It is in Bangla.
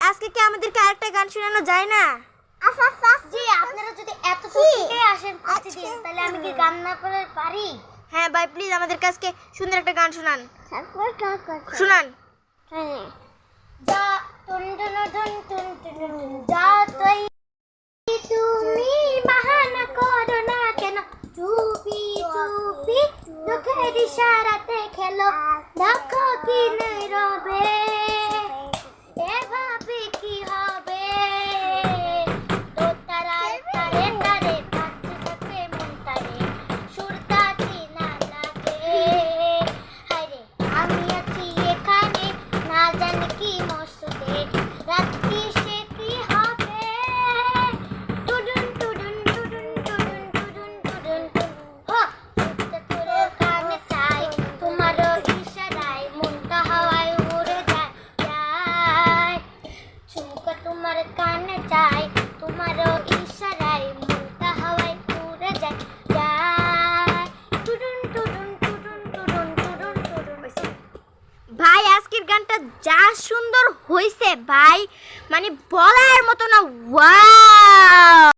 আজকে কি আমাদেরকে আরেকটা গান শোনানো যায় না? জি, আপনারা যদি এত দূর থেকে আসেন প্রতিদিন, তাহলে আমি কি গান না করে পারি? হ্যাঁ ভাই, প্লিজ আমাদের কাছে সুন্দর একটা গান শোনান। শোনান। যা টুন টুন টুন টুন টুন টুন, যা তুই তুমি বাহানা করো না কেন, চুপি চুপি চোখের ইশারাতে খেলো, দেখো কি নীরবে এভাবে কি হবে, তো তারার তারে তারে বাজতে থাকে মন তারে, সুরটা কি না লাগে, হায়রে আমি আছি এখানে না জানি কি মস্তে, রাত কি সে কি হবে, টুডুন টুডুন টুডুন টুডুন টুডুন টুডুন টুডুন, হো সুরটা তোর কানে চাই, তোমারও ইশারায় মনটা হাওয়ায় উড়ে যায় যায়, ঝুমকা তোমার কানে চাই, তোমারও ইশারায় মনটা হাওয়ায় উড়ে যায় যায়, টুডুন টুডুন টুডুন টুডুন টুডুন টুডুন। ভাই আজকের গানটা যা সুন্দর হয়েছে ভাই, মানে বলার মতো না। ওয়াও!